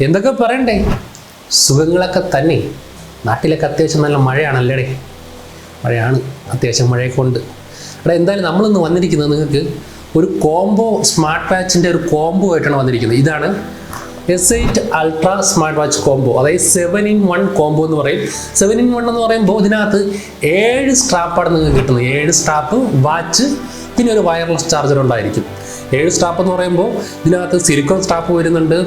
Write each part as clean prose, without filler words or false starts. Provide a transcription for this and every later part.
എന്തൊക്കെ പറയണ്ടേ, സുഖങ്ങളൊക്കെ തന്നെ. നാട്ടിലൊക്കെ അത്യാവശ്യം നല്ല മഴയാണല്ലേ? മഴയാണ്, അത്യാവശ്യം മഴയൊക്കെ ഉണ്ട്. എന്തായാലും നമ്മളിന്ന് വന്നിരിക്കുന്നത് നിങ്ങൾക്ക് ഒരു കോംബോ സ്മാർട്ട് വാച്ചിൻ്റെ ഒരു കോംബോ ആയിട്ടാണ് വന്നിരിക്കുന്നത്. ഇതാണ് S8 ultra smart watch combo, അതായത് 7-in-1 കോംബോ എന്ന് പറയും. 7-in-1 എന്ന് പറയുമ്പോൾ ഇതിനകത്ത് 7 സ്ട്രാപ്പാണ് നിങ്ങൾക്ക് കിട്ടുന്നത്. 7 സ്ട്രാപ്പ്, വാച്ച്, പിന്നെ ഒരു വയർലെസ് ചാർജർ ഉണ്ടായിരിക്കും. 7 സ്ട്രാപ്പ് എന്ന് പറയുമ്പോൾ ഇതിനകത്ത് സിലിക്കോൺ സ്ട്രാപ്പ് വരുന്നുണ്ട്.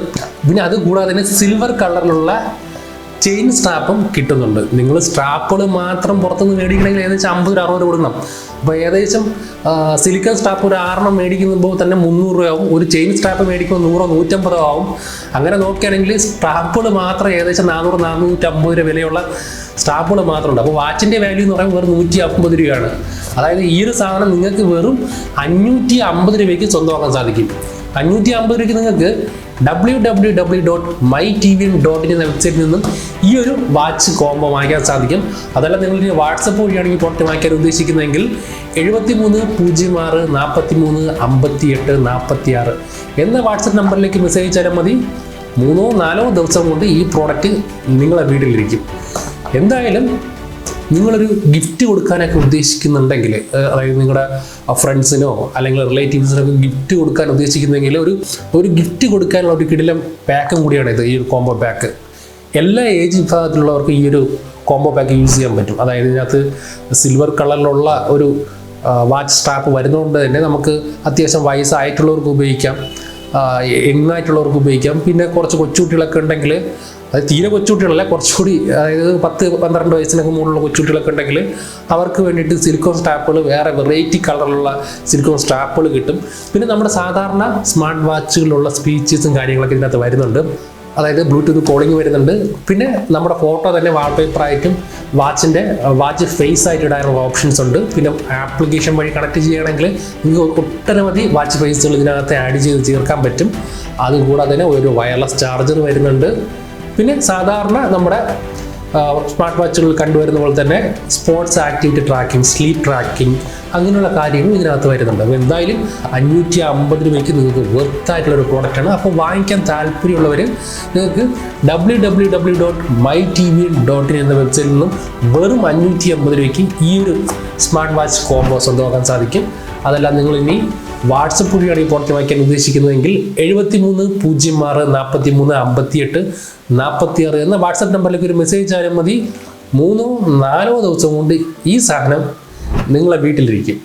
പിന്നെ അത് കൂടാതെ തന്നെ സിൽവർ കളറിലുള്ള ചെയിൻ സ്ട്രാപ്പും കിട്ടുന്നുണ്ട്. നിങ്ങൾ സ്ട്രാപ്പുകൾ മാത്രം പുറത്തുനിന്ന് മേടിക്കണമെങ്കിൽ ഏകദേശം 50-60 കൊടുക്കണം. അപ്പോൾ ഏകദേശം സിലിക്കൺ സ്ട്രാപ്പ് ഒരു 6 മേടിക്കുമ്പോൾ തന്നെ 300 രൂപയാവും. ഒരു ചെയിൻ സ്ട്രാപ്പ് മേടിക്കുമ്പോൾ 100-150 ആവും. അങ്ങനെ നോക്കുകയാണെങ്കിൽ സ്ട്രാപ്പുകൾ മാത്രം ഏകദേശം 400-450 രൂപ വിലയുള്ള സ്ട്രാപ്പുകൾ മാത്രമുണ്ട്. അപ്പോൾ വാച്ചിൻ്റെ വാല്യൂ എന്ന് പറയുമ്പോൾ വെറും 150 രൂപയാണ്. അതായത് ഈ ഒരു സാധനം നിങ്ങൾക്ക് വെറും 550 രൂപയ്ക്ക് സ്വന്തമാക്കാൻ സാധിക്കും. 550 രൂപയ്ക്ക് നിങ്ങൾക്ക് www.mytvn.in എന്ന വെബ്സൈറ്റിൽ നിന്നും ഈ ഒരു വാച്ച് കോംബോ വാങ്ങിക്കാൻ സാധിക്കും. അതല്ല നിങ്ങൾ വാട്സപ്പ് വഴിയാണ് ഈ പ്രോഡക്റ്റ് വാങ്ങിക്കാൻ ഉദ്ദേശിക്കുന്നതെങ്കിൽ 73-06-43-58-46 എന്ന വാട്സപ്പ് നമ്പറിലേക്ക് മെസ്സേജ് അയച്ചാലും മതി. 3-4 ദിവസം കൊണ്ട് ഈ പ്രോഡക്റ്റ് നിങ്ങളെ വീട്ടിലിരിക്കും. എന്തായാലും നിങ്ങളൊരു ഗിഫ്റ്റ് കൊടുക്കാനൊക്കെ ഉദ്ദേശിക്കുന്നുണ്ടെങ്കിൽ, അതായത് നിങ്ങളുടെ ഫ്രണ്ട്സിനോ അല്ലെങ്കിൽ റിലേറ്റീവ്സിനൊക്കെ ഗിഫ്റ്റ് കൊടുക്കാൻ ഉദ്ദേശിക്കുന്നെങ്കിൽ ഒരു ഗിഫ്റ്റ് കൊടുക്കാനുള്ള ഒരു കിടിലം പാക്കും കൂടിയാണ് ഇത്, ഈ ഒരു കോംബോ പാക്ക്. എല്ലാ ഏജ് വിഭാഗത്തിലുള്ളവർക്കും ഈ ഒരു കോംബോ പാക്ക് യൂസ് ചെയ്യാൻ പറ്റും. അതായത് ഇതിനകത്ത് സിൽവർ കളറിലുള്ള ഒരു വാച്ച് സ്ട്രാപ്പ് വരുന്നതുകൊണ്ട് തന്നെ നമുക്ക് അത്യാവശ്യം വയസ്സായിട്ടുള്ളവർക്ക് ഉപയോഗിക്കാം, യങ്ങായിട്ടുള്ളവർക്ക് ഉപയോഗിക്കാം. പിന്നെ കുറച്ച് കൊച്ചുകുട്ടികളൊക്കെ ഉണ്ടെങ്കിൽ, അത് തീരെ കൊച്ചുകുട്ടികളല്ല, കുറച്ചുകൂടി അതായത് 10-12 വയസ്സിനൊക്കെ മുകളിലുള്ള കൊച്ചുകുട്ടികളൊക്കെ ഉണ്ടെങ്കിൽ അവർക്ക് വേണ്ടിയിട്ട് സിലിക്കോൺ സ്ട്രാപ്പുകൾ, വേറെ വെറൈറ്റി കളറിലുള്ള സിലിക്കോൺ സ്ട്രാപ്പുകൾ കിട്ടും. പിന്നെ നമ്മുടെ സാധാരണ സ്മാർട്ട് വാച്ചുകളിലുള്ള സ്പീച്ചസും കാര്യങ്ങളൊക്കെ ഇതിനകത്ത് വരുന്നുണ്ട്. അതായത് ബ്ലൂടൂത്ത് കോളിംഗ് വരുന്നുണ്ട്. പിന്നെ നമ്മുടെ ഫോട്ടോ തന്നെ വാൾപേപ്പറായിട്ടും വാച്ച് ഫേസ് ആയിട്ട് ഇടാനുള്ള ഓപ്ഷൻസ് ഉണ്ട്. പിന്നെ ആപ്ലിക്കേഷൻ വഴി കണക്ട് ചെയ്യുകയാണെങ്കിൽ നിങ്ങൾക്ക് ഒട്ടനവധി വാച്ച് ഫേസുകൾ ഇതിനകത്ത് ആഡ് ചെയ്ത് ചേർക്കാൻ പറ്റും. അതുകൂടാതെ തന്നെ ഒരു വയർലെസ് ചാർജർ വരുന്നുണ്ട്. പിന്നെ സാധാരണ നമ്മുടെ സ്മാർട്ട് വാച്ചുകളിൽ കണ്ടുവരുന്ന പോലെ തന്നെ sports activity tracking, sleep tracking, അങ്ങനെയുള്ള കാര്യങ്ങൾ ഇതിനകത്ത് വരുന്നുണ്ട്. അപ്പോൾ എന്തായാലും 550 രൂപയ്ക്ക് നിങ്ങൾക്ക് വെർത്തായിട്ടുള്ളൊരു പ്രോഡക്റ്റാണ്. അപ്പോൾ വാങ്ങിക്കാൻ താല്പര്യമുള്ളവർ നിങ്ങൾക്ക് www.mytvn.in എന്ന വെബ്സൈറ്റിൽ നിന്നും വെറും 550 രൂപയ്ക്ക് ഈ ഒരു സ്മാർട്ട് വാച്ച് കോംബോ സ്വന്തമാക്കാൻ സാധിക്കും. അതെല്ലാം നിങ്ങൾ ഇനി വാട്സപ്പ് വഴിയാണ് ഈ പ്രോഡക്റ്റ് വാങ്ങിക്കാൻ ഉദ്ദേശിക്കുന്നതെങ്കിൽ 73-06-53-58-46 എന്ന വാട്സപ്പ് നമ്പറിലേക്ക് ഒരു മെസ്സേജ് അയച്ചാലും മതി. 3-4 ദിവസം കൊണ്ട് ഈ സാധനം നിങ്ങളെ വീട്ടിലിരിക്കും.